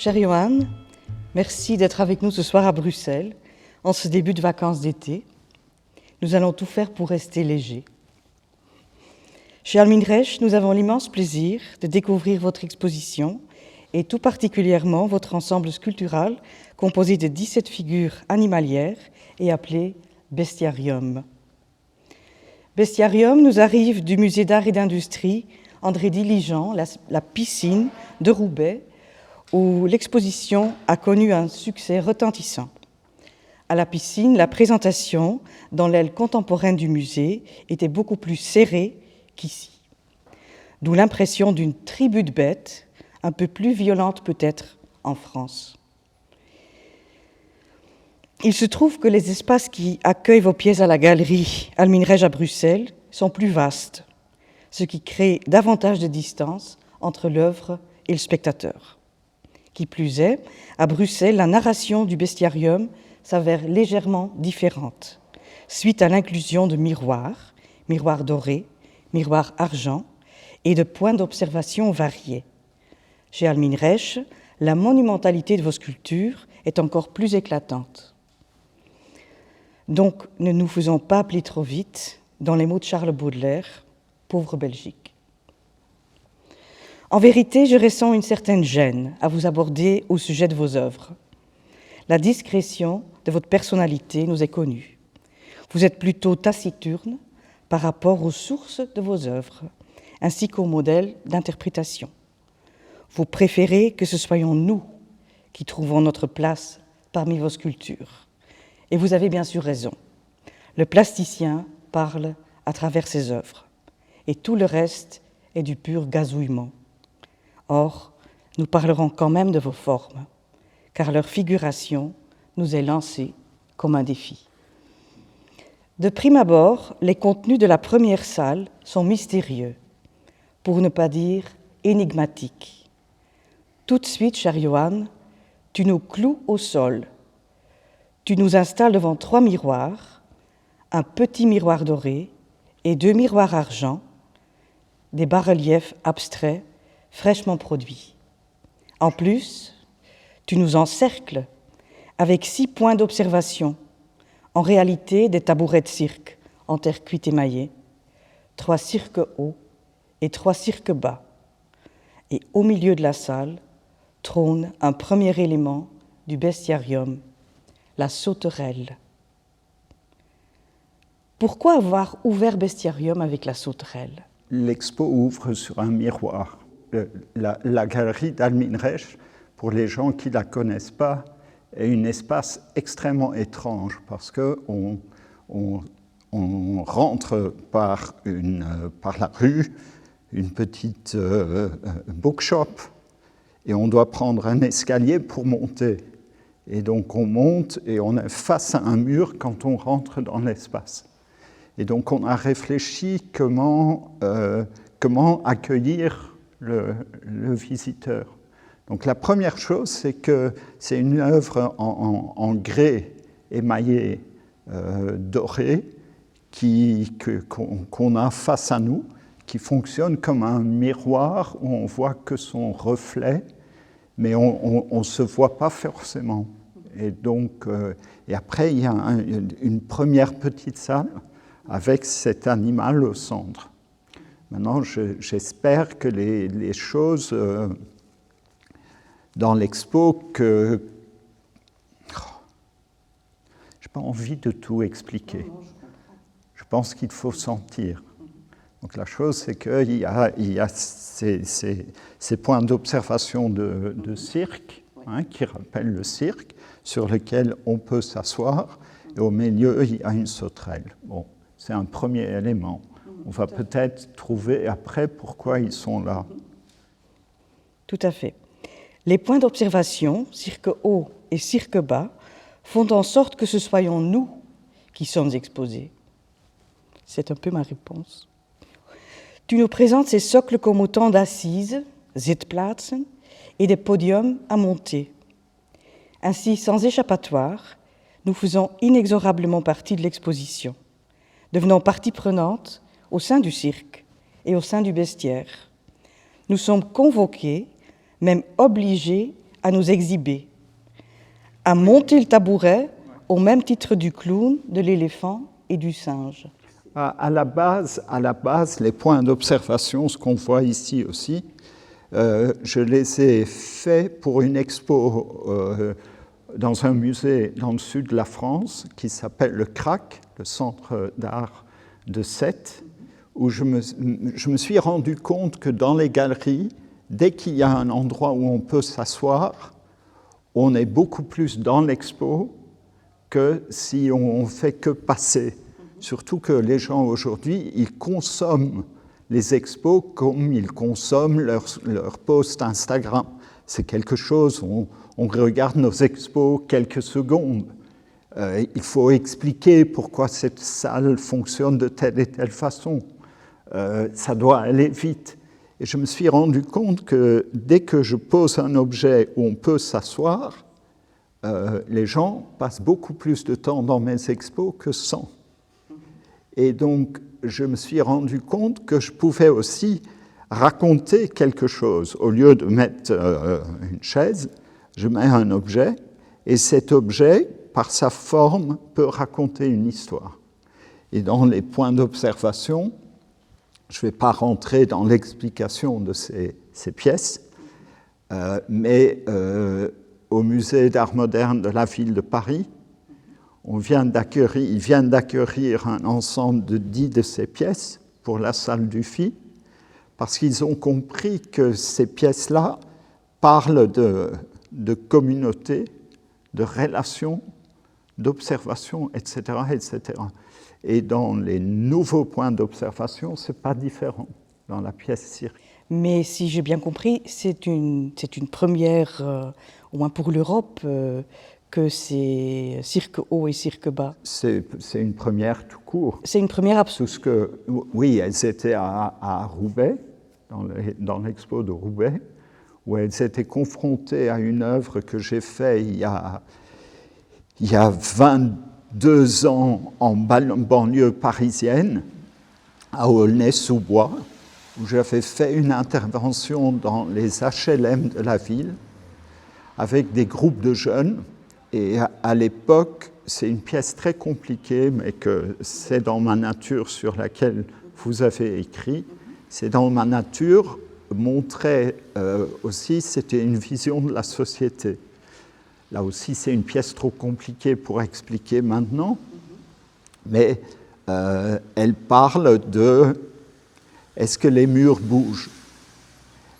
Cher Johan, merci d'être avec nous ce soir à Bruxelles, en ce début de vacances d'été. Nous allons tout faire pour rester légers. Chez Alminreich, nous avons l'immense plaisir de découvrir votre exposition et tout particulièrement votre ensemble sculptural composé de 17 figures animalières et appelé Bestiarium. Bestiarium nous arrive du musée d'art et d'industrie André Diligent, la piscine de Roubaix, où l'exposition a connu un succès retentissant. À la piscine, la présentation, dans l'aile contemporaine du musée, était beaucoup plus serrée qu'ici. D'où l'impression d'une tribu de bêtes, un peu plus violente peut-être en France. Il se trouve que les espaces qui accueillent vos pièces à la galerie Alminreich à Bruxelles sont plus vastes, ce qui crée davantage de distance entre l'œuvre et le spectateur. Qui plus est, à Bruxelles, la narration du bestiarium s'avère légèrement différente, suite à l'inclusion de miroirs dorés, miroirs argent et de points d'observation variés. Chez Alminreich, la monumentalité de vos sculptures est encore plus éclatante. Donc, ne nous faisons pas appeler trop vite, dans les mots de Charles Baudelaire, pauvre Belgique. En vérité, je ressens une certaine gêne à vous aborder au sujet de vos œuvres. La discrétion de votre personnalité nous est connue. Vous êtes plutôt taciturne par rapport aux sources de vos œuvres, ainsi qu'aux modèles d'interprétation. Vous préférez que ce soyons nous qui trouvons notre place parmi vos sculptures. Et vous avez bien sûr raison. Le plasticien parle à travers ses œuvres. Et tout le reste est du pur gazouillement. Or, nous parlerons quand même de vos formes, car leur figuration nous est lancée comme un défi. De prime abord, les contenus de la première salle sont mystérieux, pour ne pas dire énigmatiques. Tout de suite, cher Johan, tu nous cloues au sol. Tu nous installes devant 3 miroirs, un petit miroir doré et 2 miroirs argent, des bas-reliefs abstraits fraîchement produits. En plus, tu nous encercles avec 6 points d'observation, en réalité des tabourets de cirque en terre cuite émaillée, 3 cirques hauts et 3 cirques bas. Et au milieu de la salle trône un premier élément du bestiarium, la sauterelle. Pourquoi avoir ouvert Bestiarium avec la sauterelle ? L'expo ouvre sur un miroir. La galerie d'Alminreich, pour les gens qui ne la connaissent pas, est un espace extrêmement étrange parce qu'on rentre par la rue, une petite bookshop, et on doit prendre un escalier pour monter. Et donc on monte et on est face à un mur quand on rentre dans l'espace. Et donc on a réfléchi comment accueillir le visiteur. Donc la première chose, c'est que c'est une œuvre en grès émaillé doré qu'on a face à nous, qui fonctionne comme un miroir où on voit que son reflet, mais on ne se voit pas forcément. Et donc, et après, il y a une première petite salle avec cet animal au centre. Maintenant, j'espère que les choses dans l'expo que... Je n'ai pas envie de tout expliquer. Je pense qu'il faut sentir. Donc la chose, c'est qu'il y a ces points d'observation de cirque, qui rappellent le cirque, sur lesquels on peut s'asseoir, et au milieu, il y a une sauterelle. Bon, c'est un premier élément. On va peut-être trouver après pourquoi ils sont là. Tout à fait. Les points d'observation, cirque haut et cirque bas, font en sorte que ce soyons nous qui sommes exposés. C'est un peu ma réponse. Tu nous présentes ces socles comme autant d'assises, zitplaatsen, et des podiums à monter. Ainsi, sans échappatoire, nous faisons inexorablement partie de l'exposition, devenant partie prenante au sein du cirque et au sein du bestiaire. Nous sommes convoqués, même obligés, à nous exhiber, à monter le tabouret au même titre du clown, de l'éléphant et du singe. À la base, les points d'observation, ce qu'on voit ici aussi, je les ai faits pour une expo dans un musée dans le sud de la France qui s'appelle le CRAC, le Centre d'art de Sète, où je me suis rendu compte que dans les galeries, dès qu'il y a un endroit où on peut s'asseoir, on est beaucoup plus dans l'expo que si on fait que passer. Surtout que les gens aujourd'hui, ils consomment les expos comme ils consomment leurs posts Instagram. C'est quelque chose, on regarde nos expos quelques secondes. Il faut expliquer pourquoi cette salle fonctionne de telle et telle façon. Ça doit aller vite. Et je me suis rendu compte que dès que je pose un objet où on peut s'asseoir, les gens passent beaucoup plus de temps dans mes expos que sans. Et donc, je me suis rendu compte que je pouvais aussi raconter quelque chose. Au lieu de mettre une chaise, je mets un objet, et cet objet, par sa forme, peut raconter une histoire. Et dans les points d'observation, je ne vais pas rentrer dans l'explication de ces pièces, mais au Musée d'art moderne de la ville de Paris, ils viennent d'accueillir un ensemble de 10 de ces pièces pour la salle du FI, parce qu'ils ont compris que ces pièces-là parlent de communauté, de relations, d'observation, etc., etc. Et dans les nouveaux points d'observation, ce n'est pas différent dans la pièce cirque. Mais si j'ai bien compris, c'est une première, au moins pour l'Europe, que c'est cirque haut et cirque bas. C'est une première tout court. C'est une première absolue. Oui, elles étaient à Roubaix, dans l'expo de Roubaix, où elles étaient confrontées à une œuvre que j'ai faite il y a 22 ans en banlieue parisienne, à Aulnay-sous-Bois, où j'avais fait une intervention dans les HLM de la ville avec des groupes de jeunes. Et à l'époque, c'est une pièce très compliquée, mais que c'est dans ma nature sur laquelle vous avez écrit. C'est dans ma nature montrer aussi, c'était une vision de la société. Là aussi, c'est une pièce trop compliquée pour expliquer maintenant, mais elle parle de est-ce que les murs bougent?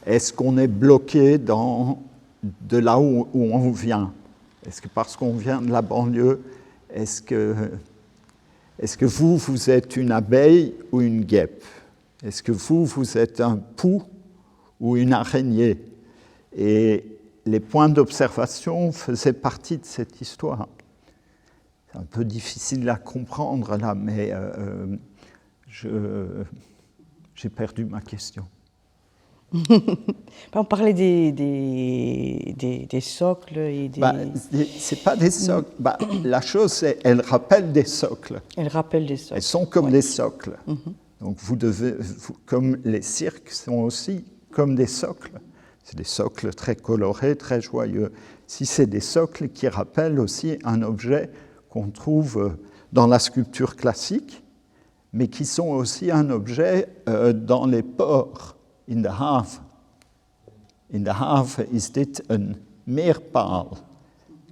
Est-ce qu'on est bloqué de là où on vient? Est-ce que parce qu'on vient de la banlieue, est-ce que vous êtes une abeille ou une guêpe? Est-ce que vous êtes un pou ou une araignée? Et les points d'observation faisaient partie de cette histoire. C'est un peu difficile à comprendre là, mais j'ai perdu ma question. On parlait des socles et des... C'est pas des socles. La chose, c'est qu'elles rappellent des socles. Elles rappellent des socles. Elles sont comme des socles. Donc comme les cirques sont aussi comme des socles. C'est des socles très colorés, très joyeux. Si c'est des socles qui rappellent aussi un objet qu'on trouve dans la sculpture classique, mais qui sont aussi un objet dans les ports. In de haven. In de haven is dit een meerpaal.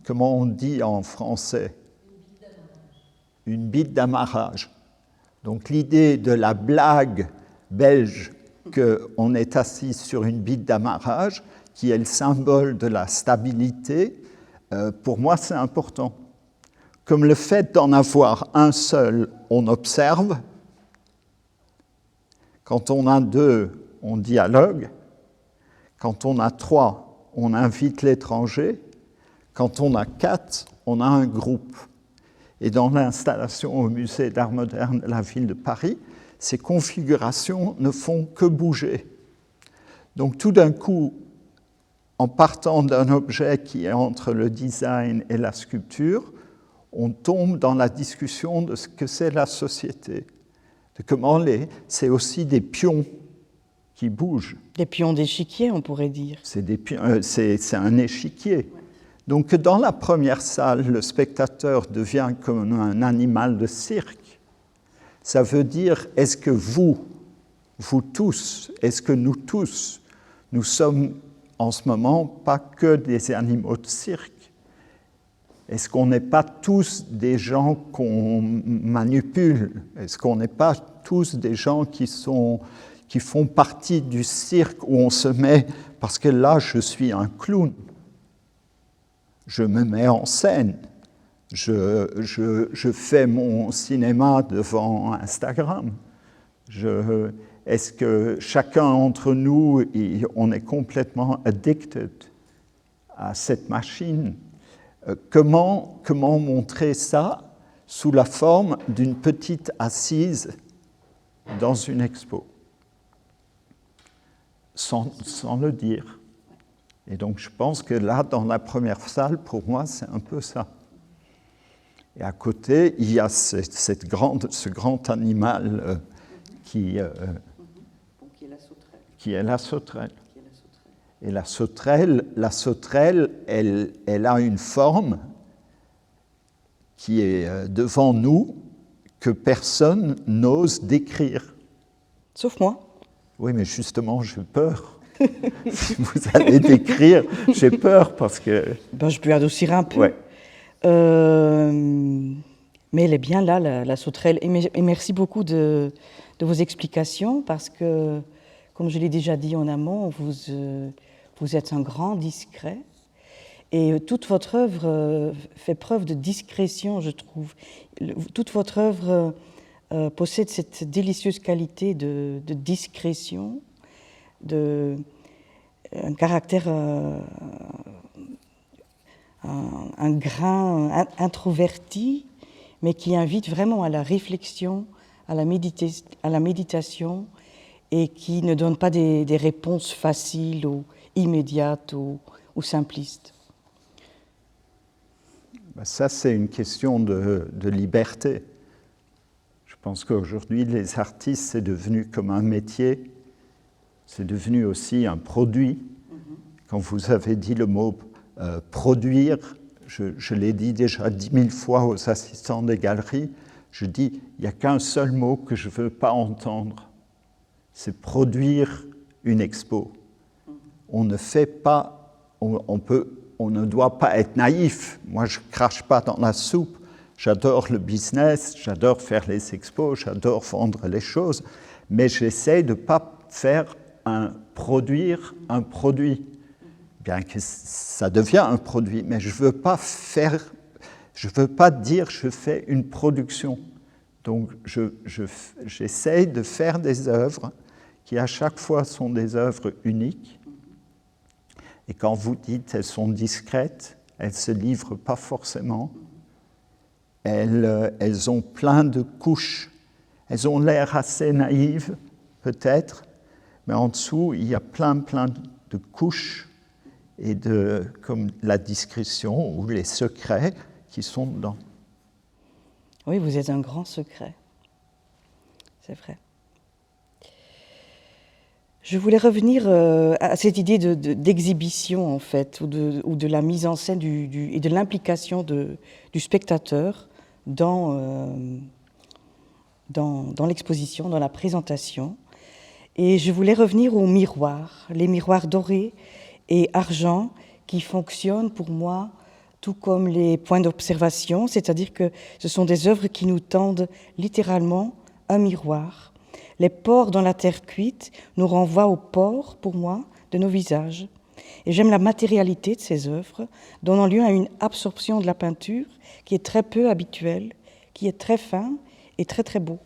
Comment on dit en français? Une bite d'amarrage. Donc l'idée de la blague belge qu'on est assis sur une bite d'amarrage, qui est le symbole de la stabilité, pour moi c'est important. Comme le fait d'en avoir un seul, on observe. Quand on a deux, on dialogue. Quand on a trois, on invite l'étranger. Quand on a quatre, on a un groupe. Et dans l'installation au Musée d'art moderne de la ville de Paris, ces configurations ne font que bouger. Donc tout d'un coup, en partant d'un objet qui est entre le design et la sculpture, on tombe dans la discussion de ce que c'est la société, de comment c'est aussi des pions qui bougent. Des pions d'échiquier, on pourrait dire. C'est un échiquier. Donc dans la première salle, le spectateur devient comme un animal de cirque. Ça veut dire, est-ce que vous tous, est-ce que nous tous, nous sommes en ce moment pas que des animaux de cirque? Est-ce qu'on n'est pas tous des gens qu'on manipule? Est-ce qu'on n'est pas tous des gens qui font partie du cirque où on se met, parce que là je suis un clown, je me mets en scène, je fais mon cinéma devant Instagram. Est-ce que chacun d'entre nous, on est complètement addicted à cette machine? Comment montrer ça sous la forme d'une petite assise dans une expo, sans le dire? Et donc je pense que là, dans la première salle, pour moi, c'est un peu ça. Et à côté, il y a ce grand animal qui est la sauterelle. Et la sauterelle, elle a une forme qui est devant nous que personne n'ose décrire. Sauf moi. Oui, mais justement, j'ai peur. Si vous allez décrire, j'ai peur parce que... Ben, je peux adoucir un peu. Ouais. Mais elle est bien là, la sauterelle. Et merci beaucoup de vos explications parce que, comme je l'ai déjà dit en amont, vous êtes un grand discret. Et toute votre œuvre fait preuve de discrétion, je trouve. Toute votre œuvre possède cette délicieuse qualité de discrétion, un caractère, un grain introverti, mais qui invite vraiment à la réflexion, à la méditation, et qui ne donne pas des réponses faciles ou immédiates ou simplistes. Ça, c'est une question de liberté. Je pense qu'aujourd'hui, les artistes, c'est devenu comme un métier, c'est devenu aussi un produit. Quand vous avez dit le mot produire, je l'ai dit déjà 10 000 fois aux assistants des galeries, je dis, il n'y a qu'un seul mot que je ne veux pas entendre, c'est produire une expo. On ne fait pas, on ne doit pas être naïf. Moi, je ne crache pas dans la soupe. J'adore le business, j'adore faire les expos, j'adore vendre les choses, mais j'essaie de ne pas produire un produit. Bien que ça devient un produit, mais je ne veux pas dire je fais une production. Donc j'essaie de faire des œuvres qui à chaque fois sont des œuvres uniques. Et quand vous dites elles sont discrètes, elles ne se livrent pas forcément. Elles ont plein de couches. Elles ont l'air assez naïves, peut-être, mais en dessous, il y a plein de couches et comme la discrétion ou les secrets qui sont dedans. Oui, vous êtes un grand secret. C'est vrai. Je voulais revenir à cette idée d'exhibition, en fait, ou de la mise en scène et de l'implication du spectateur dans l'exposition, dans la présentation. Et je voulais revenir aux miroirs, les miroirs dorés et argent qui fonctionnent pour moi tout comme les points d'observation, c'est-à-dire que ce sont des œuvres qui nous tendent littéralement un miroir. Les pores dans la terre cuite nous renvoient aux pores, pour moi, de nos visages. Et j'aime la matérialité de ces œuvres, donnant lieu à une absorption de la peinture qui est très peu habituelle, qui est très fin et très très beau.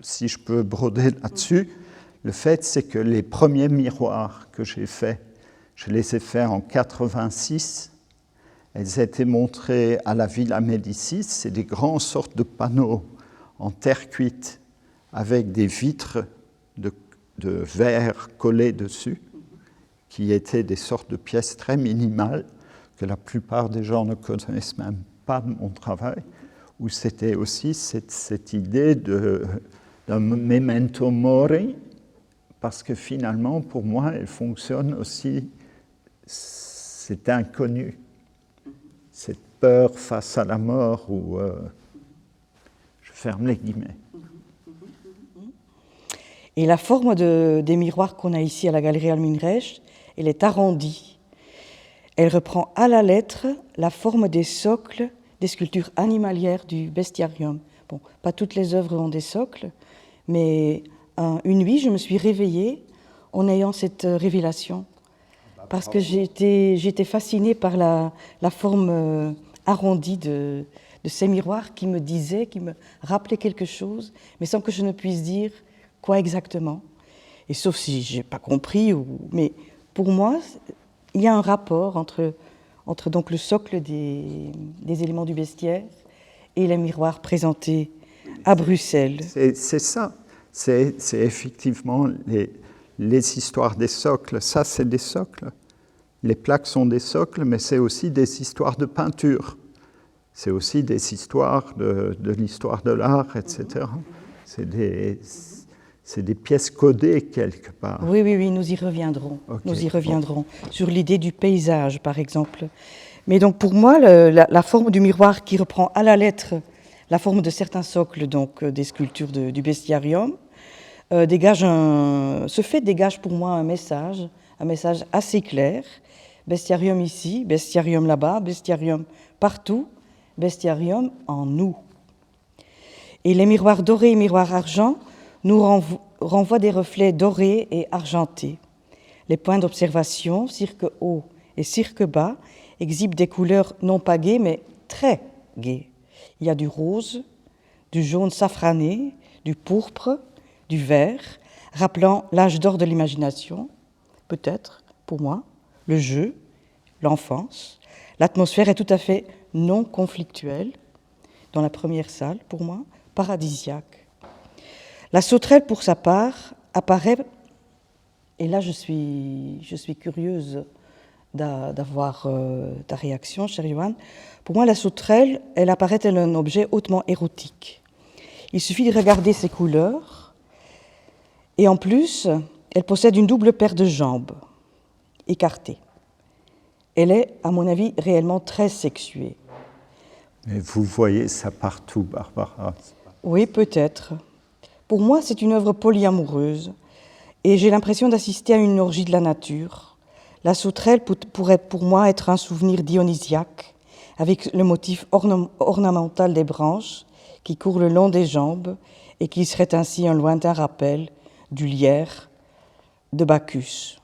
Si je peux broder là-dessus, le fait c'est que les premiers miroirs que j'ai faits, je les ai faits en 86. Elles étaient montrées à la Villa Médicis. C'est des grandes sortes de panneaux en terre cuite avec des vitres de verre collées dessus, qui étaient des sortes de pièces très minimales que la plupart des gens ne connaissent même pas de mon travail, où c'était aussi cette idée d'un memento mori, parce que finalement, pour moi, elle fonctionne aussi, c'est inconnu. Cette peur face à la mort, ou je ferme les guillemets. Et la forme des miroirs qu'on a ici à la Galerie Alminreich, elle est arrondie. Elle reprend à la lettre la forme des socles des sculptures animalières du bestiarium. Bon, pas toutes les œuvres ont des socles, mais une nuit, je me suis réveillée en ayant cette révélation. Parce que j'étais fascinée par la forme arrondie de ces miroirs qui me disaient, qui me rappelaient quelque chose, mais sans que je ne puisse dire quoi exactement. Et sauf si je n'ai pas compris, mais pour moi, il y a un rapport entre donc le socle des éléments du bestiaire et les miroirs présentés à Bruxelles. C'est ça, c'est effectivement les histoires des socles. Ça, c'est des socles. Les plaques sont des socles, mais c'est aussi des histoires de peinture. C'est aussi des histoires de l'histoire de l'art, etc. C'est des pièces codées quelque part. Oui, nous y reviendrons. Okay. Nous y reviendrons. Bon. Sur l'idée du paysage, par exemple. Mais donc pour moi, la forme du miroir qui reprend à la lettre la forme de certains socles, donc des sculptures du bestiarium, dégage pour moi un message assez clair. Bestiarium ici, bestiarium là-bas, bestiarium partout, bestiarium en nous. Et les miroirs dorés et miroirs argent nous renvoient des reflets dorés et argentés. Les points d'observation, cirque haut et cirque bas, exhibent des couleurs non pas gaies, mais très gaies. Il y a du rose, du jaune safrané, du pourpre, du vert, rappelant l'âge d'or de l'imagination, peut-être, pour moi, le jeu, l'enfance. L'atmosphère est tout à fait non conflictuelle, dans la première salle, pour moi, paradisiaque. La sauterelle, pour sa part, apparaît, et là je suis curieuse d'avoir ta réaction, cher Johan. Pour moi, la sauterelle, elle apparaît tel un objet hautement érotique. Il suffit de regarder ses couleurs, et en plus, elle possède une double paire de jambes, écartées. Elle est, à mon avis, réellement très sexuée. Mais vous voyez ça partout, Barbara. Oui, peut-être. Pour moi, c'est une œuvre polyamoureuse, et j'ai l'impression d'assister à une orgie de la nature. La sauterelle pourrait pour moi être un souvenir dionysiaque, avec le motif ornemental des branches qui court le long des jambes et qui serait ainsi un lointain rappel du lierre de Bacchus.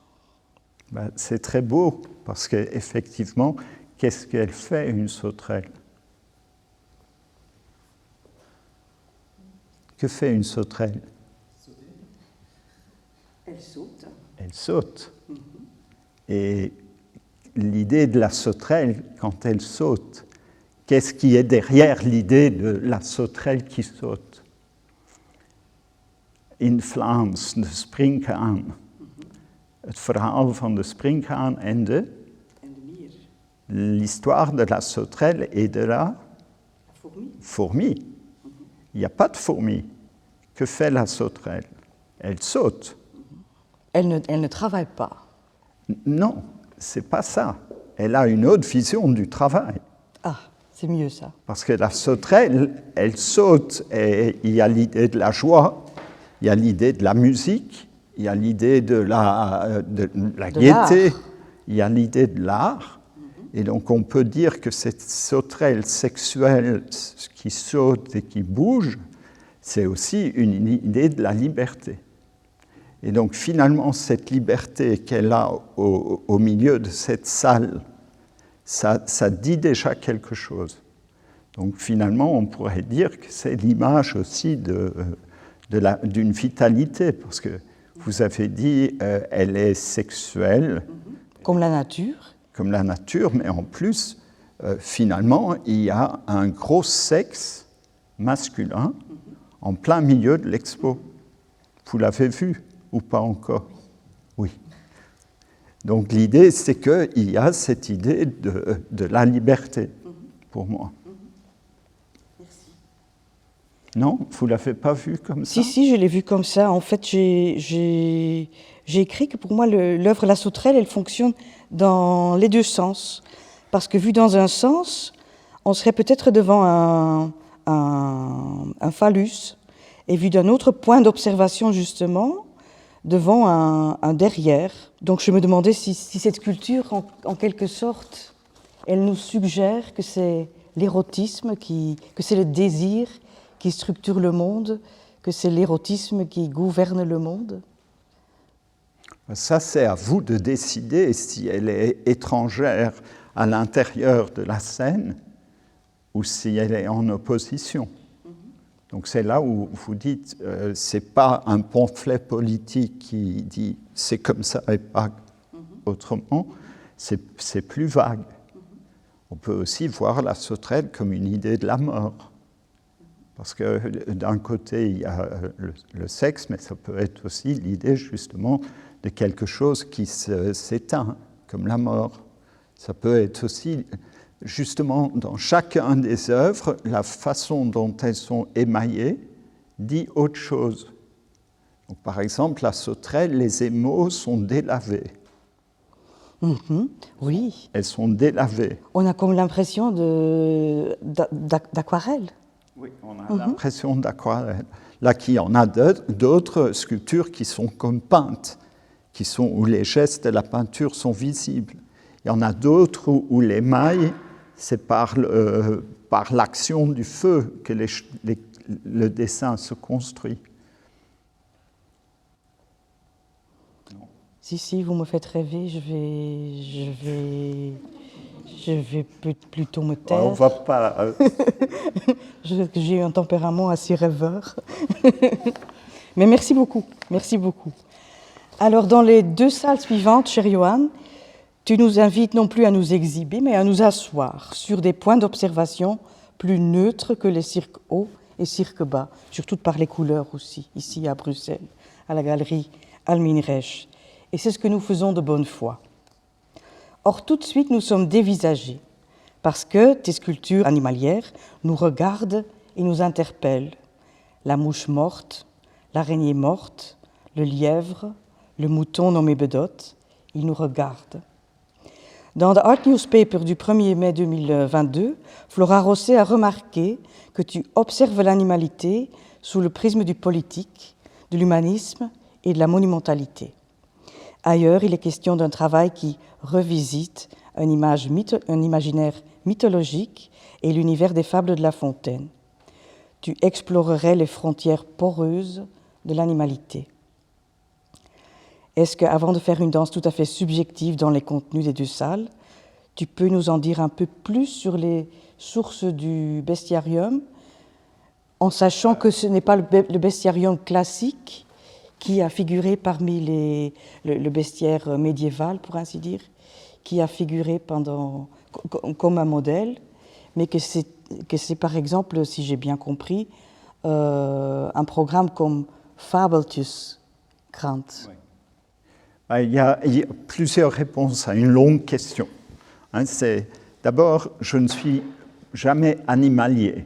Ben, c'est très beau, parce qu'effectivement, qu'est-ce qu'elle fait, une sauterelle ? Que fait une sauterelle ? Elle saute. Elle saute. Et l'idée de la sauterelle, quand elle saute, qu'est-ce qui est derrière l'idée de la sauterelle qui saute ? In Vlaams, de springhaan. Het verhaal van de springhaan en de mier. L'histoire de la sauterelle et de la fourmi. Il n'y a pas de fourmi. Que fait la sauterelle ? Elle saute. Elle ne travaille pas. Non, c'est pas ça. Elle a une autre vision du travail. Ah, c'est mieux ça. Parce que la sauterelle, elle saute et il y a l'idée de la joie, il y a l'idée de la musique, il y a l'idée de la gaieté, il y a l'idée de l'art. Et donc on peut dire que cette sauterelle sexuelle qui saute et qui bouge, c'est aussi une idée de la liberté. Et donc finalement, cette liberté qu'elle a au milieu de cette salle, ça dit déjà quelque chose. Donc finalement, on pourrait dire que c'est l'image aussi d'une vitalité, parce que vous avez dit, elle est sexuelle. Comme la nature. Comme la nature, mais en plus, finalement, il y a un gros sexe masculin en plein milieu de l'expo. Vous l'avez vu ou pas encore ? Oui. Donc l'idée, c'est qu'il y a cette idée de la liberté, pour moi. Merci. Non, vous ne l'avez pas vu comme ça? Si, je l'ai vu comme ça. En fait, j'ai écrit que pour moi, l'œuvre La Sauterelle, elle fonctionne dans les deux sens. Parce que vu dans un sens, on serait peut-être devant un phallus, et vu d'un autre point d'observation, justement, devant un derrière. Donc je me demandais si cette sculpture, en quelque sorte, elle nous suggère que c'est l'érotisme, que c'est le désir qui structure le monde, que c'est l'érotisme qui gouverne le monde. Ça, c'est à vous de décider si elle est étrangère à l'intérieur de la scène ou si elle est en opposition. Donc c'est là où vous dites, c'est pas un pamphlet politique qui dit c'est comme ça et pas autrement, c'est plus vague. On peut aussi voir la sauterelle comme une idée de la mort. Parce que d'un côté, il y a le sexe, mais ça peut être aussi l'idée justement de quelque chose qui s'éteint, comme la mort. Ça peut être aussi, justement, dans chacun des œuvres, la façon dont elles sont émaillées dit autre chose. Donc, par exemple, la sauterelle, les émaux sont délavés. Oui. Elles sont délavées. On a comme l'impression d'aquarelle. Oui, on a l'impression d'aquarelle. Là, il y en a d'autres sculptures qui sont comme peintes, où les gestes de la peinture sont visibles. Il y en a d'autres où l'émail, c'est par l'action du feu que le dessin se construit. Si, vous me faites rêver, je vais plutôt me taire. On va pas... J'ai un tempérament assez rêveur. Mais merci beaucoup, merci beaucoup. Alors, dans les 2 salles suivantes, cher Johan, tu nous invites non plus à nous exhiber, mais à nous asseoir sur des points d'observation plus neutres que les cirques hauts et cirques bas, surtout par les couleurs aussi, ici à Bruxelles, à la galerie Alminreich. Et c'est ce que nous faisons de bonne foi. Or, tout de suite, nous sommes dévisagés, parce que tes sculptures animalières nous regardent et nous interpellent. La mouche morte, l'araignée morte, le lièvre, le mouton nommé Bedotte, ils nous regardent. Dans The Art Newspaper du 1er mai 2022, Flora Rosset a remarqué que tu observes l'animalité sous le prisme du politique, de l'humanisme et de la monumentalité. Ailleurs, il est question d'un travail qui revisite un imaginaire mythologique et l'univers des fables de La Fontaine. Tu explorerais les frontières poreuses de l'animalité. Est-ce qu'avant de faire une danse tout à fait subjective dans les contenus des 2 salles, tu peux nous en dire un peu plus sur les sources du bestiarium, en sachant que ce n'est pas le bestiarium classique qui a figuré parmi le bestiaire médiéval, pour ainsi dire, qui a figuré comme un modèle, mais que c'est par exemple, si j'ai bien compris, un programme comme Fabeltjes Krant. Oui. Il y a plusieurs réponses à une longue question. D'abord, je ne suis jamais animalier.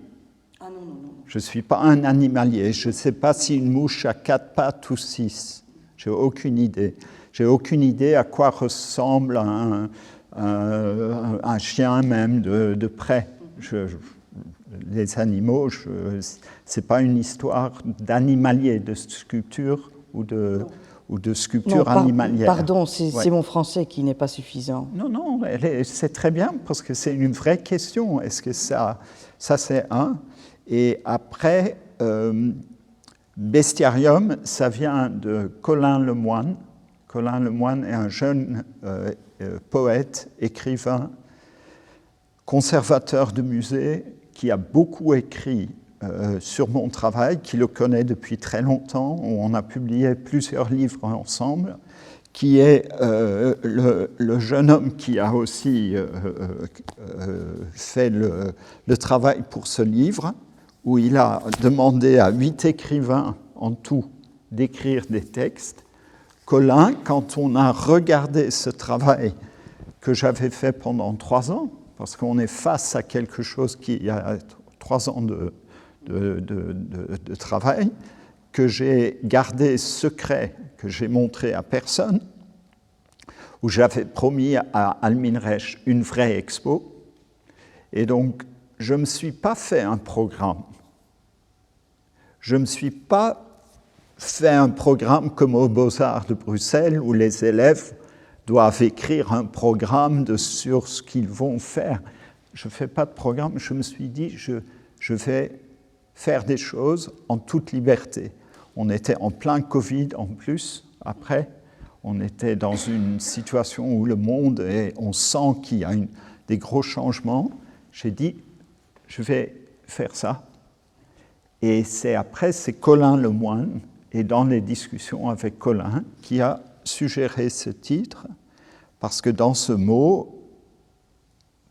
Je ne suis pas un animalier. Je ne sais pas si une mouche a 4 pattes ou 6. Je n'ai aucune idée. Je n'ai aucune idée à quoi ressemble un chien même de près. Les animaux, ce n'est pas une histoire d'animalier, de sculpture ou de sculpture animalière. Pardon, c'est mon français qui n'est pas suffisant. Non, c'est très bien parce que c'est une vraie question. Est-ce que ça c'est un? Et après, bestiarium, ça vient de Colin Lemoine. Colin Lemoine est un jeune poète, écrivain, conservateur de musée, qui a beaucoup écrit sur mon travail, qui le connaît depuis très longtemps, où on a publié plusieurs livres ensemble, qui est le jeune homme qui a aussi fait le travail pour ce livre, où il a demandé à 8 écrivains en tout d'écrire des textes. Colin, quand on a regardé ce travail que j'avais fait pendant 3 ans, parce qu'on est face à quelque chose qui a 3 ans de travail, que j'ai gardé secret, que j'ai montré à personne, où j'avais promis à Alminreich une vraie expo. Et donc, je ne me suis pas fait un programme. Je ne me suis pas fait un programme comme aux Beaux-Arts de Bruxelles, où les élèves doivent écrire un programme sur ce qu'ils vont faire. Je ne fais pas de programme. Je me suis dit, je vais faire des choses en toute liberté. On était en plein Covid en plus, après. On était dans une situation où le monde, on sent qu'il y a des gros changements. J'ai dit, je vais faire ça. Et c'est Colin Lemoine, et dans les discussions avec Colin, qui a suggéré ce titre, parce que dans ce mot,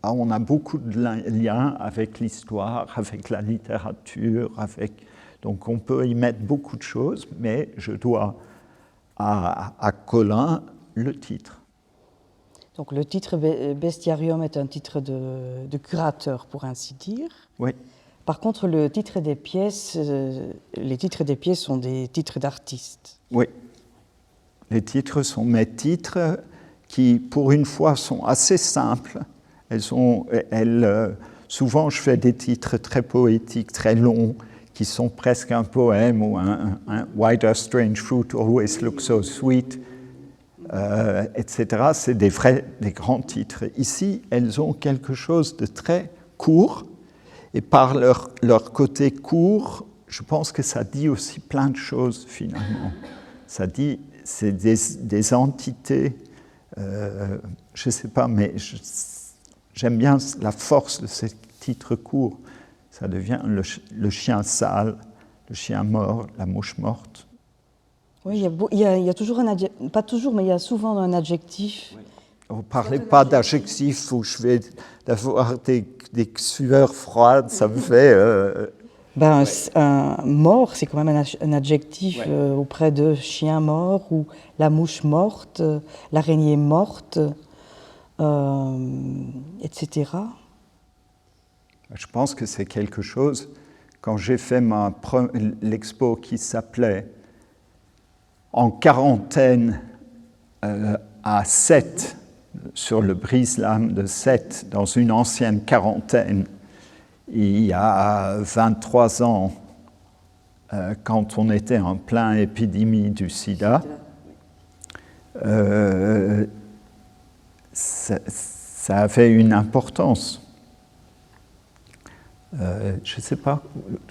on a beaucoup de liens avec l'histoire, avec la littérature, donc on peut y mettre beaucoup de choses, mais je dois à Colin le titre. Donc le titre Bestiarium est un titre de curateur, pour ainsi dire. Oui. Par contre, le titre des pièces, les titres des pièces sont des titres d'artistes. Oui. Les titres sont mes titres qui, pour une fois, sont assez simples. Souvent, je fais des titres très poétiques, très longs, qui sont presque un poème ou un Why does strange fruit always look so sweet, etc. C'est des grands titres. Ici, elles ont quelque chose de très court, et par leur côté court, je pense que ça dit aussi plein de choses finalement. Ça dit, c'est des entités, je ne sais pas, mais j'aime bien la force de ces titres courts. Ça devient le chien sale, le chien mort, la mouche morte. Oui, il y a toujours un adjectif, pas toujours, mais il y a souvent un adjectif. Oui. Vous ne parlez pas d'adjectif où je vais avoir des sueurs froides, ça me fait... Un mort, c'est quand même un adjectif auprès de chien mort ou la mouche morte, l'araignée morte, etc. Je pense que c'est quelque chose, quand j'ai fait l'expo qui s'appelait « En quarantaine à Sète », sur le brise-lames de Sète, dans une ancienne quarantaine, il y a 23 ans, quand on était en pleine épidémie du sida, ça avait une importance. Je ne sais pas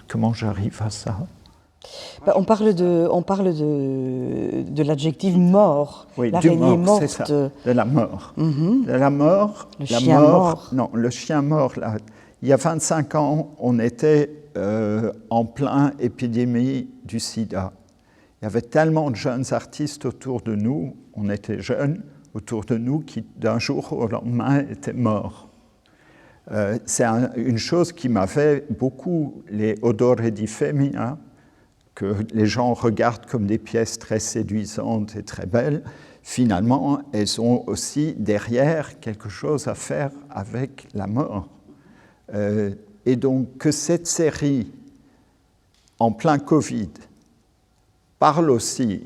comment j'arrive à ça. On parle de l'adjectif mort, oui, l'araignée morte. C'est ça, de la mort. Mm-hmm. De la mort. Le chien mort. Non, le chien mort, là. Il y a 25 ans, on était en pleine épidémie du sida. Il y avait tellement de jeunes artistes autour de nous, on était jeunes, autour de nous, qui d'un jour au lendemain étaient morts. C'est une chose qui m'avait beaucoup, les odore di femmina, que les gens regardent comme des pièces très séduisantes et très belles, finalement, elles ont aussi derrière quelque chose à faire avec la mort. Et donc que cette série, en plein Covid, parle aussi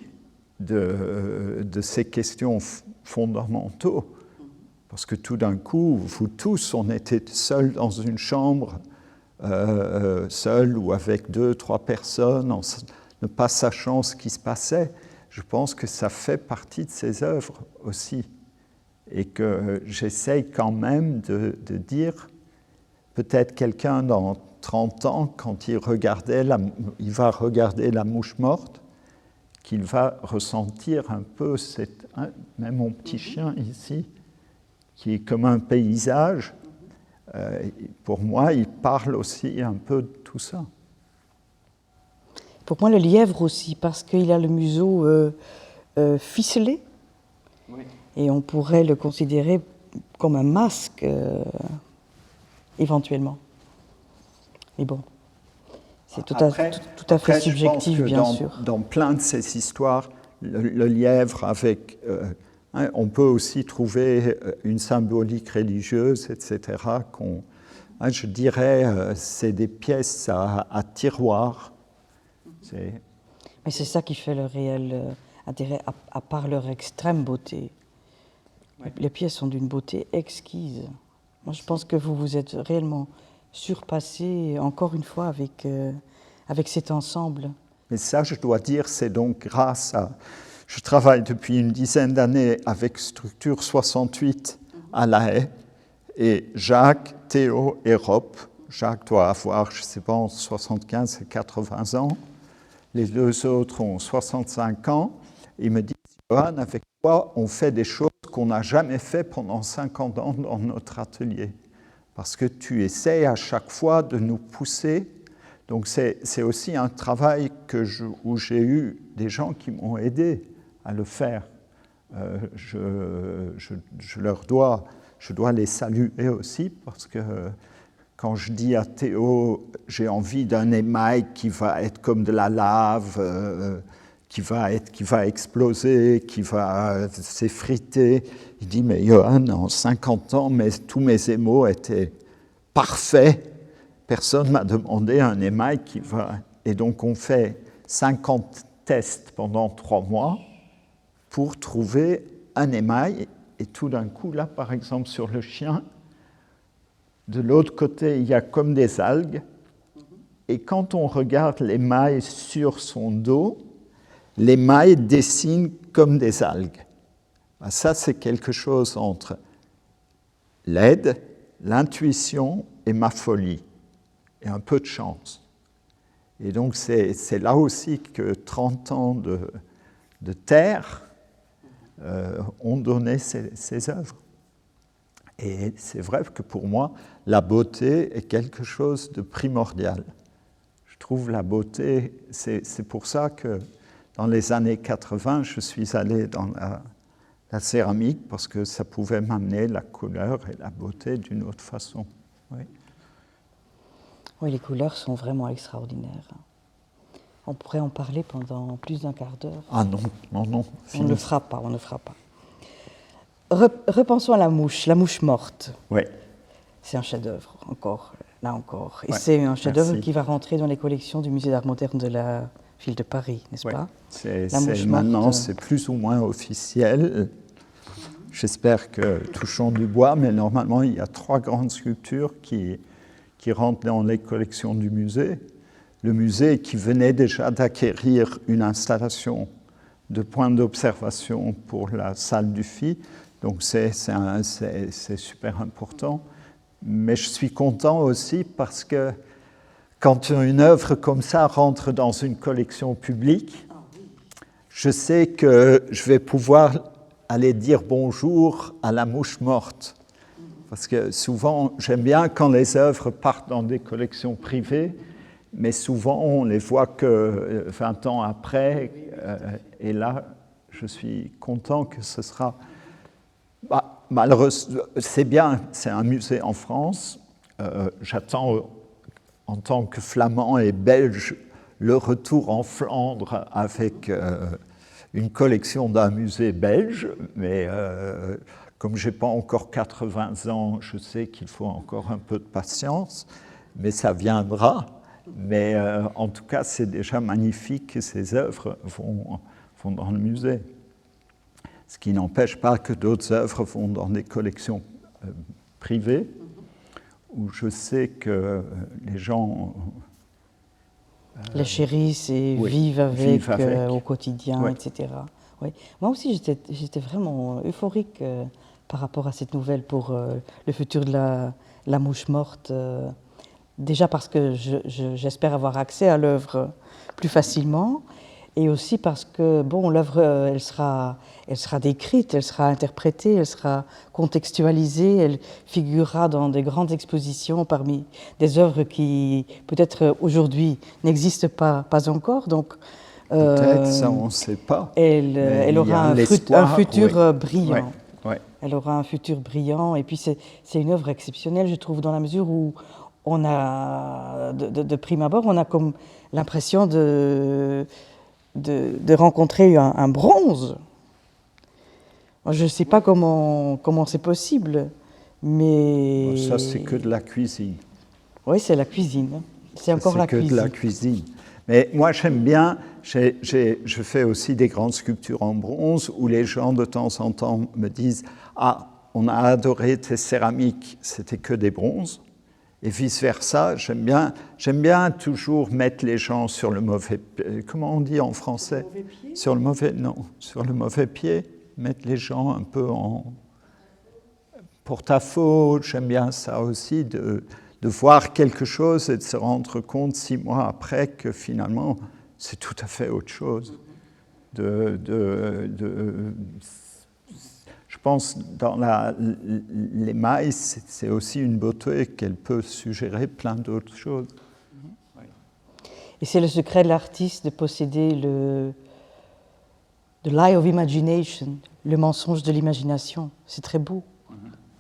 de ces questions fondamentaux, parce que tout d'un coup, vous tous, on était seuls dans une chambre, seuls ou avec 2, 3 personnes, ne pas sachant ce qui se passait. Je pense que ça fait partie de ces œuvres aussi, et que j'essaye quand même de dire, peut-être quelqu'un dans 30 ans, quand il va regarder la mouche morte, qu'il va ressentir un peu, même mon petit chien ici, qui est comme un paysage, pour moi, il parle aussi un peu de tout ça. Pour moi, le lièvre aussi, parce qu'il a le museau ficelé, oui. Et on pourrait le considérer comme un masque, éventuellement. Mais bon, c'est tout à fait subjectif, bien sûr. Dans plein de ces histoires, le lièvre avec... on peut aussi trouver une symbolique religieuse, etc., Je dirais c'est des pièces à tiroir. Mais c'est ça qui fait le réel intérêt, à part leur extrême beauté. Ouais. Les pièces sont d'une beauté exquise. Moi, je pense que vous vous êtes réellement surpassé, encore une fois, avec cet ensemble. Mais ça, je dois dire, c'est donc grâce à... Je travaille depuis une dizaine d'années avec Structure 68 à La Haye, et Jacques, Théo et Rob. Jacques doit avoir, je ne sais pas, entre 75 et 80 ans. Les deux autres ont 65 ans. Ils me disent, Johan, avec toi, on fait des choses qu'on n'a jamais fait pendant 50 ans dans notre atelier. Parce que tu essaies à chaque fois de nous pousser. Donc c'est aussi un travail où j'ai eu des gens qui m'ont aidé à le faire. Je dois les saluer aussi, parce que quand je dis à Théo, j'ai envie d'un émail qui va être comme de la lave, qui va exploser, qui va s'effriter, il dit, mais Johan, en 50 ans, tous mes émaux étaient parfaits. Personne ne m'a demandé un émail qui va... Et donc on fait 50 tests pendant 3 mois pour trouver un émail. Et tout d'un coup, là, par exemple, sur le chien, de l'autre côté, il y a comme des algues. Et quand on regarde l'émail sur son dos, l'émail dessine comme des algues. Ça, c'est quelque chose entre l'aide, l'intuition et ma folie. Et un peu de chance. Et donc, c'est là aussi que 30 ans de terre ont donné ces œuvres. Et c'est vrai que pour moi, la beauté est quelque chose de primordial. Je trouve la beauté, c'est pour ça que dans les années 80, je suis allé dans la céramique, parce que ça pouvait m'amener la couleur et la beauté d'une autre façon. Oui. Oui, les couleurs sont vraiment extraordinaires. On pourrait en parler pendant plus d'un quart d'heure. Ah non. On ne fera pas. Repensons à la mouche morte. Oui. C'est un chef-d'œuvre, là encore. Et ouais, c'est un chef-d'œuvre qui va rentrer dans les collections du Musée d'art moderne de la ville de Paris, n'est-ce pas? Maintenant, c'est plus ou moins officiel. J'espère que, touchons du bois, mais normalement, il y a 3 grandes sculptures qui rentrent dans les collections du musée. Le musée qui venait déjà d'acquérir une installation de point d'observation pour la salle du FI, donc c'est super important. Mais je suis content aussi parce que quand une œuvre comme ça rentre dans une collection publique, je sais que je vais pouvoir aller dire bonjour à la mouche morte. Parce que souvent, j'aime bien quand les œuvres partent dans des collections privées, mais souvent, on ne les voit que 20 ans après. Et là, je suis content que ce sera... malheureusement, c'est bien, c'est un musée en France. J'attends, en tant que flamand et belge, le retour en Flandre avec une collection d'un musée belge, mais... comme je n'ai pas encore 80 ans, je sais qu'il faut encore un peu de patience, mais ça viendra. Mais en tout cas, c'est déjà magnifique que ces œuvres vont dans le musée. Ce qui n'empêche pas que d'autres œuvres vont dans des collections privées, où je sais que les gens... les chérissent et vivent avec. Au quotidien, etc. Oui. Moi aussi, j'étais vraiment euphorique par rapport à cette nouvelle pour le futur de la mouche morte. Déjà parce que j'espère avoir accès à l'œuvre plus facilement, et aussi parce que l'œuvre, elle sera décrite, elle sera interprétée, elle sera contextualisée, elle figurera dans des grandes expositions parmi des œuvres qui, peut-être aujourd'hui, n'existent pas encore. Donc, peut-être, ça on ne sait pas. Elle aura un futur brillant. Oui. Elle aura un futur brillant, et puis c'est une œuvre exceptionnelle, je trouve, dans la mesure où on a, de prime abord, on a comme l'impression de rencontrer un bronze. Je ne sais pas comment c'est possible, mais... Ça, c'est que de la cuisine. Oui, c'est la cuisine. C'est encore la cuisine. C'est que de la cuisine. Mais moi, j'aime bien, je fais aussi des grandes sculptures en bronze où les gens, de temps en temps, me disent « Ah, on a adoré tes céramiques, c'était que des bronzes. » Et vice-versa, j'aime bien toujours mettre les gens sur le mauvais pied. Comment on dit en français? Sur le mauvais pied. Mettre les gens un peu en porte-à-faux. J'aime bien ça aussi, de voir quelque chose et de se rendre compte 6 mois après que finalement, c'est tout à fait autre chose. Je pense dans l'émail, c'est aussi une beauté qu'elle peut suggérer plein d'autres choses. Et c'est le secret de l'artiste de posséder the lie of imagination, le mensonge de l'imagination. C'est très beau.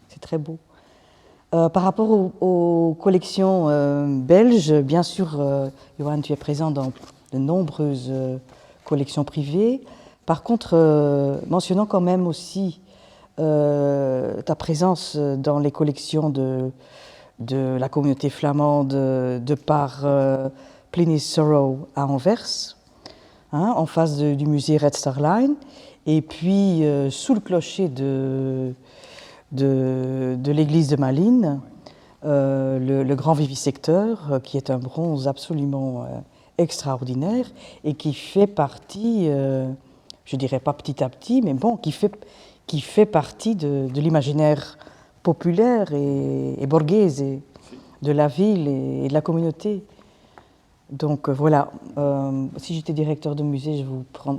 C'est très beau. Par rapport aux collections belges, bien sûr, Johan, tu es présent dans de nombreuses collections privées. Par contre, mentionnons quand même aussi ta présence dans les collections de la communauté flamande de par Pliny's Sorrow à Anvers, en face du musée Red Star Line, et puis sous le clocher de l'église de Malines, le grand vivisecteur, qui est un bronze absolument extraordinaire et qui fait partie, je dirais pas petit à petit, mais bon, qui fait partie de l'imaginaire populaire et borghese de la ville et de la communauté. Donc voilà, si j'étais directeur de musée,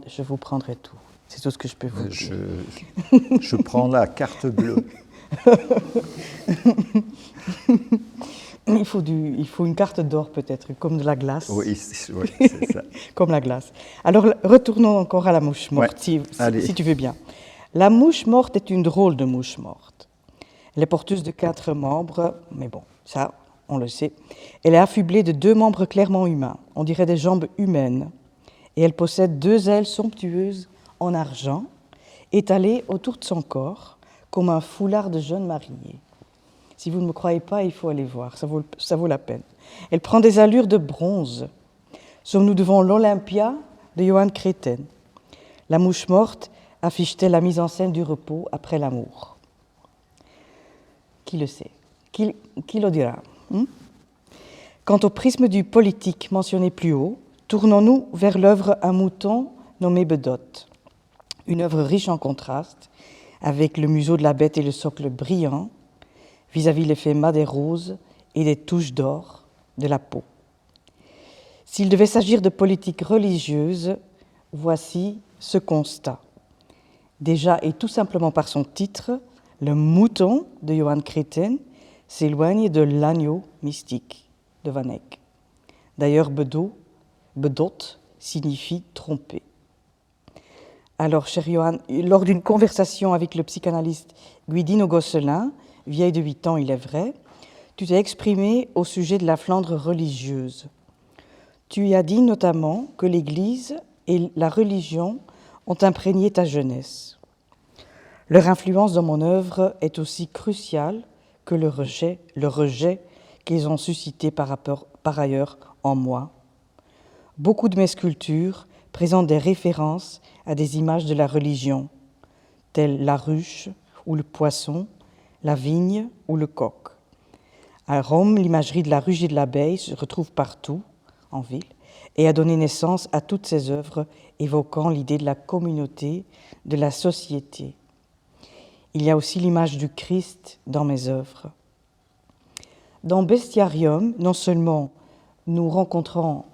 je vous prendrais tout. C'est tout ce que je peux vous dire. Je prends la carte bleue. Il faut une carte d'or peut-être, comme de la glace. Oui, c'est ça. Comme la glace. Alors retournons encore à la mouche morte, si tu veux bien. La mouche morte est une drôle de mouche morte. Elle est porteuse de 4 membres, mais bon, ça, on le sait. Elle est affublée de 2 membres clairement humains, on dirait des jambes humaines. Et elle possède 2 ailes somptueuses en argent, étalées autour de son corps, comme un foulard de jeune mariée. Si vous ne me croyez pas, il faut aller voir, ça vaut la peine. Elle prend des allures de bronze. Sommes-nous devant l'Olympia de Johan Créten? La mouche morte affiche-t-elle la mise en scène du repos après l'amour? Qui le sait? Qui le dira? Quant au prisme du politique mentionné plus haut, tournons-nous vers l'œuvre Un mouton nommé Bedotte, une œuvre riche en contrastes, avec le museau de la bête et le socle brillant, vis-à-vis l'effet mat des roses et des touches d'or de la peau. S'il devait s'agir de politique religieuse, voici ce constat. Déjà et tout simplement par son titre, le mouton de Johan Créten s'éloigne de l'agneau mystique de Van Eyck. D'ailleurs, Bedotte signifie tromper. Alors, cher Johan, lors d'une conversation avec le psychanalyste Guidino Gosselin, vieille de 8 ans, il est vrai, tu t'es exprimé au sujet de la Flandre religieuse. Tu y as dit notamment que l'Église et la religion ont imprégné ta jeunesse. Leur influence dans mon œuvre est aussi cruciale que le rejet qu'ils ont suscité par ailleurs en moi. Beaucoup de mes sculptures présentent des références à des images de la religion, telles la ruche ou le poisson, la vigne ou le coq. À Rome, l'imagerie de la ruche et de l'abeille se retrouve partout, en ville, et a donné naissance à toutes ces œuvres évoquant l'idée de la communauté, de la société. Il y a aussi l'image du Christ dans mes œuvres. Dans Bestiarium, non seulement nous rencontrons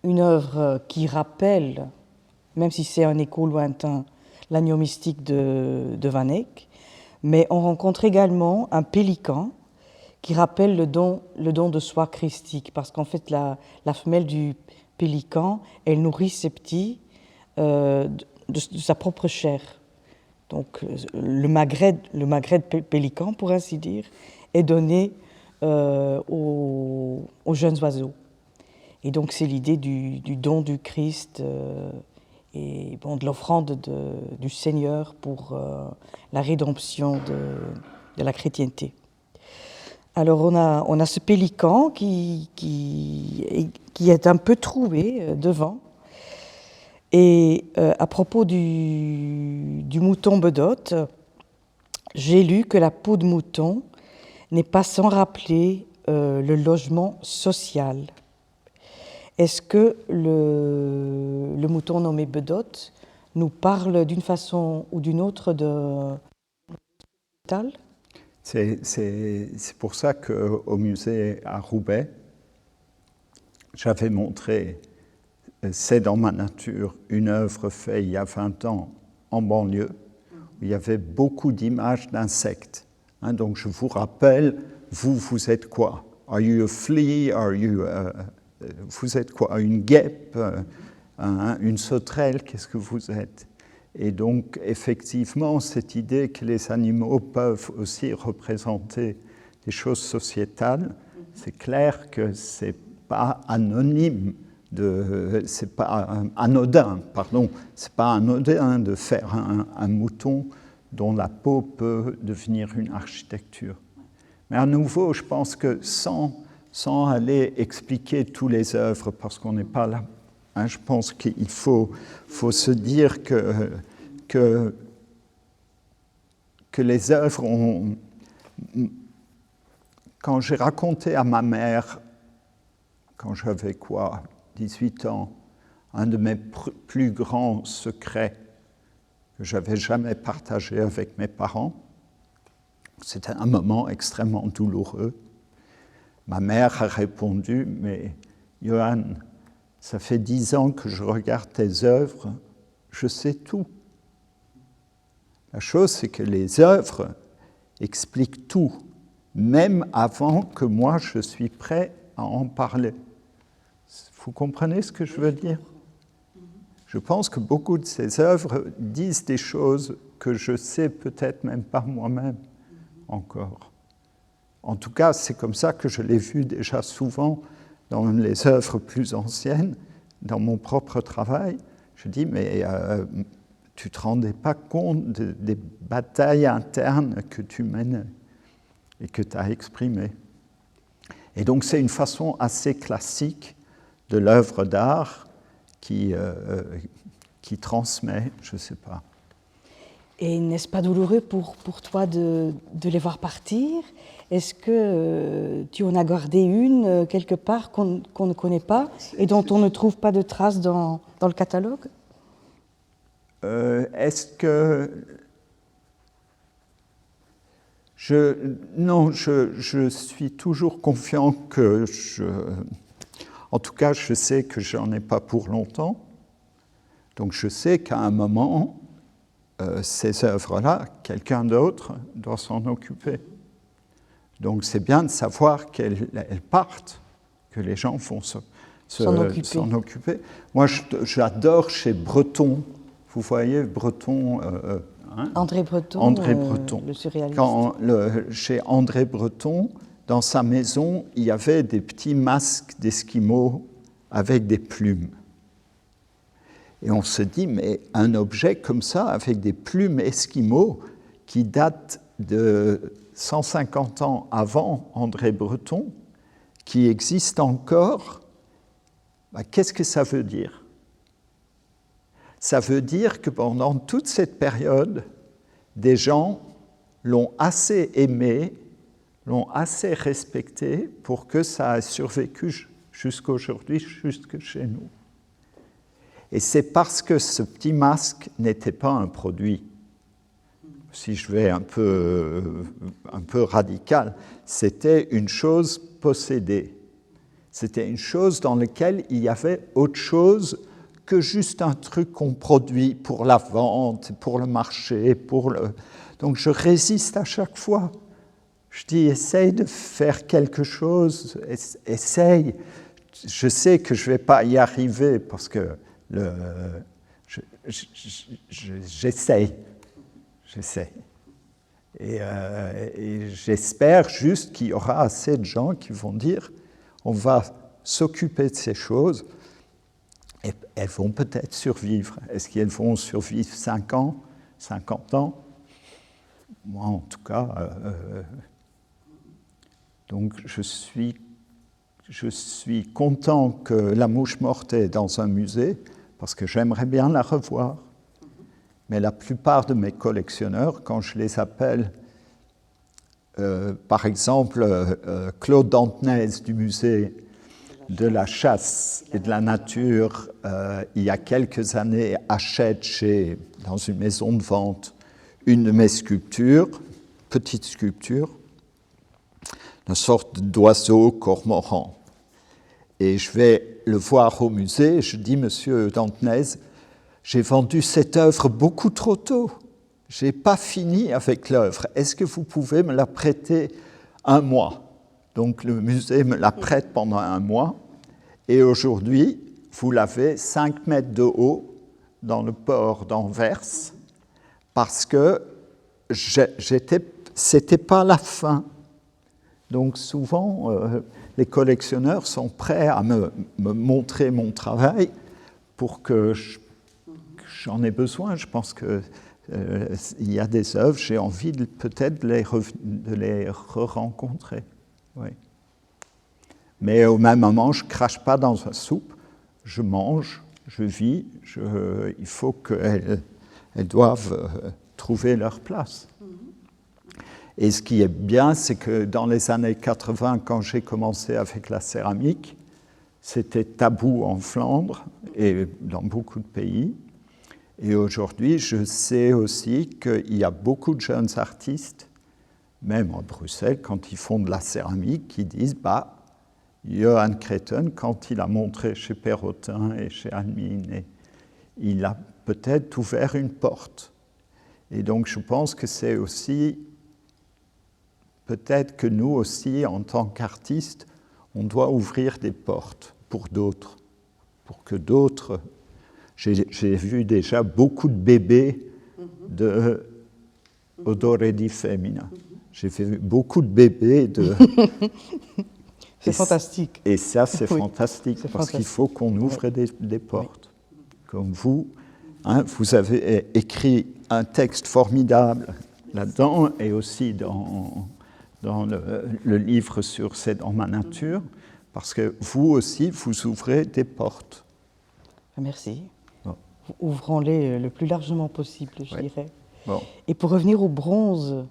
une œuvre qui rappelle, même si c'est un écho lointain, l'agneau mystique de Van Eyck, mais on rencontre également un pélican qui rappelle le don de soi christique, parce qu'en fait, la femelle du pélican, elle nourrit ses petits de sa propre chair. Donc, le magret de pélican, pour ainsi dire, est donné aux jeunes oiseaux. Et donc, c'est l'idée du don du Christ et bon, de l'offrande du Seigneur pour la rédemption de la chrétienté. Alors on a ce pélican qui est un peu troué devant. Et à propos du mouton bedotte, j'ai lu que la peau de mouton n'est pas sans rappeler le logement social. Est-ce que le mouton nommé bedotte nous parle d'une façon ou d'une autre de l'hôpital ? C'est pour ça qu'au musée à Roubaix, j'avais montré C'est dans ma nature, une œuvre faite il y a 20 ans en banlieue, où il y avait beaucoup d'images d'insectes. Donc je vous rappelle, vous êtes quoi? Are you a flea? Vous êtes quoi? Une guêpe? Une sauterelle? Qu'est-ce que vous êtes? Et donc, effectivement, cette idée que les animaux peuvent aussi représenter des choses sociétales, c'est clair que ce n'est pas anonyme, c'est pas anodin, pardon, c'est pas anodin de faire un mouton dont la peau peut devenir une architecture. Mais à nouveau, je pense que sans aller expliquer toutes les œuvres, parce qu'on n'est pas là, je pense qu'il faut se dire que les œuvres ont... Quand j'ai raconté à ma mère, quand j'avais 18 ans, un de mes plus grands secrets que je n'avais jamais partagé avec mes parents, c'était un moment extrêmement douloureux. Ma mère a répondu, mais Johan, ça fait 10 ans que je regarde tes œuvres, je sais tout. La chose, c'est que les œuvres expliquent tout, même avant que moi je suis prêt à en parler. Vous comprenez ce que je veux dire? Je pense que beaucoup de ces œuvres disent des choses que je sais peut-être même pas moi-même encore. En tout cas, c'est comme ça que je l'ai vu déjà souvent dans les œuvres plus anciennes, dans mon propre travail. Je dis, mais tu ne te rendais pas compte des batailles internes que tu menais et que tu as exprimées. Et donc, c'est une façon assez classique de l'œuvre d'art qui transmet, je ne sais pas. Et n'est-ce pas douloureux pour toi de les voir partir? Est-ce que tu en as gardé une quelque part qu'on ne connaît pas et dont on ne trouve pas de traces dans le catalogue? Est-ce que... Non, je suis toujours confiant que En tout cas, je sais que je n'en ai pas pour longtemps. Donc je sais qu'à un moment, ces œuvres-là, quelqu'un d'autre doit s'en occuper. Donc c'est bien de savoir qu'elles partent, que les gens vont s'en occuper. Moi, j'adore chez Breton, vous voyez, Breton... André Breton, le surréaliste. Chez André Breton, dans sa maison, il y avait des petits masques d'Esquimaux avec des plumes. Et on se dit, mais un objet comme ça, avec des plumes Esquimaux, qui date de 150 ans avant André Breton, qui existe encore, qu'est-ce que ça veut dire? Ça veut dire que pendant toute cette période, des gens l'ont assez aimé, l'ont assez respecté pour que ça ait survécu jusqu'à aujourd'hui, jusque chez nous. Et c'est parce que ce petit masque n'était pas un produit, si je vais un peu radical, c'était une chose possédée. C'était une chose dans laquelle il y avait autre chose que juste un truc qu'on produit pour la vente, pour le marché, Donc je résiste à chaque fois. Je dis, essaye de faire quelque chose, essaye. Je sais que je ne vais pas y arriver parce que j'essaye. Et j'espère juste qu'il y aura assez de gens qui vont dire, on va s'occuper de ces choses. Et elles vont peut-être survivre. Est-ce qu'elles vont survivre 5 ans, 50 ans? Moi, en tout cas, Donc je suis content que La Mouche Morte est dans un musée, parce que j'aimerais bien la revoir. Mais la plupart de mes collectionneurs, quand je les appelle, par exemple Claude Dantenez du musée de la chasse et de la nature, il y a quelques années, achète dans une maison de vente une de mes sculptures, petite sculpture, une sorte d'oiseau cormoran. Et je vais le voir au musée, et je dis, Monsieur Dantenez, j'ai vendu cette œuvre beaucoup trop tôt. Je n'ai pas fini avec l'œuvre. Est-ce que vous pouvez me la prêter un mois? Donc le musée me la prête pendant un mois. Et aujourd'hui, vous l'avez 5 mètres de haut dans le port d'Anvers, parce que c'était pas la fin. Donc souvent, les collectionneurs sont prêts à me montrer mon travail pour que j'en ai besoin. Je pense qu'il y a des œuvres, j'ai envie peut-être de les re-rencontrer. Oui. Mais au même moment, je ne crache pas dans la soupe, je mange, je vis, il faut qu'elles doivent trouver leur place. Et ce qui est bien, c'est que dans les années 80, quand j'ai commencé avec la céramique, c'était tabou en Flandre et dans beaucoup de pays. Et aujourd'hui, je sais aussi qu'il y a beaucoup de jeunes artistes, même à Bruxelles, quand ils font de la céramique, qui disent Johan Creighton, quand il a montré chez Perrotin et chez Almine, il a peut-être ouvert une porte. Et donc, je pense que c'est aussi, peut-être que nous aussi, en tant qu'artistes, on doit ouvrir des portes pour d'autres, pour que d'autres... J'ai vu déjà beaucoup de bébés de Odore di Femmina. J'ai vu beaucoup de bébés de... C'est fantastique. Et ça, c'est fantastique, parce qu'il faut qu'on ouvre des portes. Oui. Comme vous, vous avez écrit un texte formidable là-dedans, et aussi dans le livre sur C'est dans ma nature, parce que vous aussi, vous ouvrez des portes. Merci. Bon. Ouvrons-les le plus largement possible, je dirais. Bon. Et pour revenir au bronze,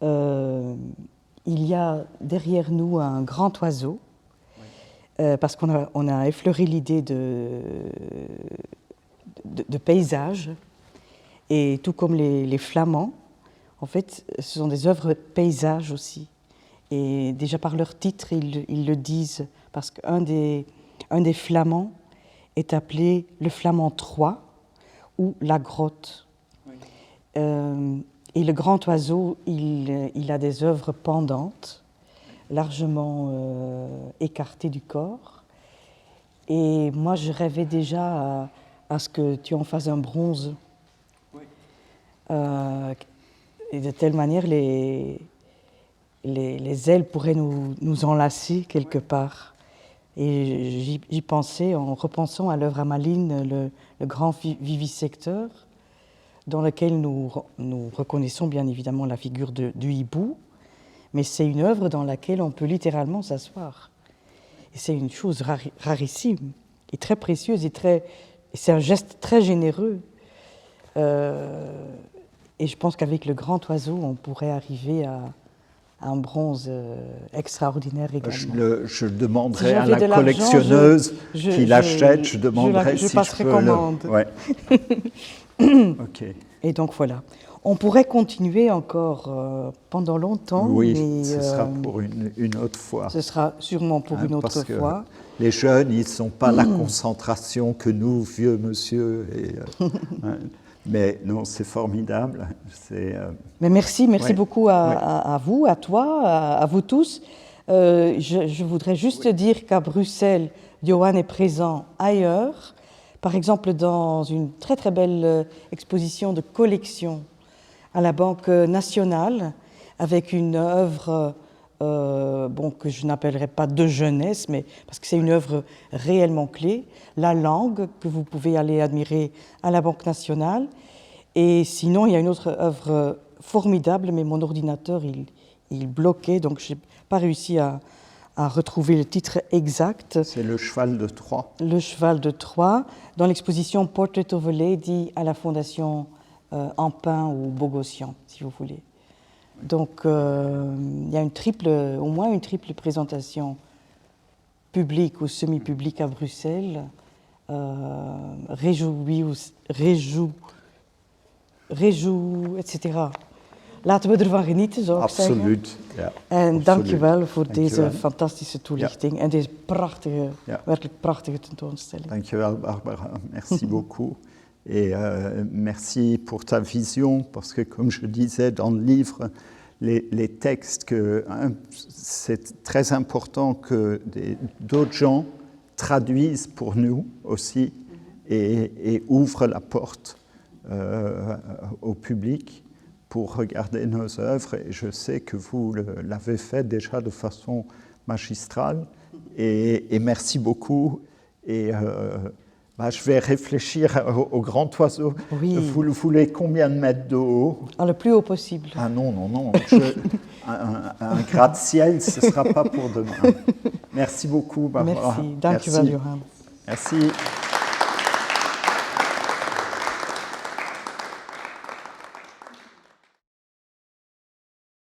il y a derrière nous un grand oiseau, parce qu'on a effleuré l'idée de paysage, et tout comme les flamands, en fait, ce sont des œuvres paysages aussi. Et déjà par leur titre, ils le disent, parce qu'un des flamands est appelé le flamand 3 ou la grotte. Oui. Et le grand oiseau, il a des œuvres pendantes, largement écartées du corps. Et moi, je rêvais déjà à ce que tu en fasses un bronze. Oui. Et de telle manière, les ailes pourraient nous enlacer quelque part. Et j'y pensais en repensant à l'œuvre Amaline, le grand vivisecteur, dans lequel nous reconnaissons bien évidemment la figure du hibou, mais c'est une œuvre dans laquelle on peut littéralement s'asseoir. Et c'est une chose rarissime et très précieuse, et c'est un geste très généreux. Et je pense qu'avec le grand oiseau, on pourrait arriver à un bronze extraordinaire également. Je demanderai à la collectionneuse qui l'achète, je demanderai si je passerai commande. Ouais. Okay. Et donc voilà. On pourrait continuer encore pendant longtemps. Oui, mais, ce sera pour une autre fois. Ce sera sûrement pour une autre fois. Les jeunes, ils ne sont pas la concentration que nous, vieux monsieur. Mais non, c'est formidable. Mais merci beaucoup à vous, à toi, à vous tous. Je voudrais juste dire qu'à Bruxelles, Johan est présent ailleurs. Par exemple, dans une très très belle exposition de collection à la Banque nationale, avec une œuvre que je n'appellerai pas de jeunesse, mais parce que c'est une œuvre réellement clé, la langue, que vous pouvez aller admirer à la Banque nationale. Et sinon, il y a une autre œuvre formidable, mais mon ordinateur, il bloquait, donc je n'ai pas réussi à retrouver le titre exact. C'est le cheval de Troie. Le cheval de Troie, dans l'exposition Portrait of a Lady à la Fondation Ampin ou Bogossian, si vous voulez. Donc, il y a au moins une triple présentation publique ou semi-publique à Bruxelles. Etc. Laten we ervan genieten, zou ik zeggen. Absoluut. Ja, En dank je wel voor Dank je deze wel. fantastische toelichting en deze prachtige, werkelijk prachtige tentoonstelling. Dankjewel Barbara, merci beaucoup. Et merci pour ta vision, parce que comme je disais dans le livre, les textes, c'est très important que d'autres gens traduisent pour nous aussi et ouvrent la porte au public pour regarder nos œuvres. Et je sais que vous l'avez fait déjà de façon magistrale. Et merci beaucoup. Et je vais réfléchir au grand oiseau. Oui. Vous voulez combien de mètres de haut? Le plus haut possible. Ah non. Un gratte-ciel, ce ne sera pas pour demain. Merci beaucoup, Barbara. Merci. Dank je wel, Johan. Merci.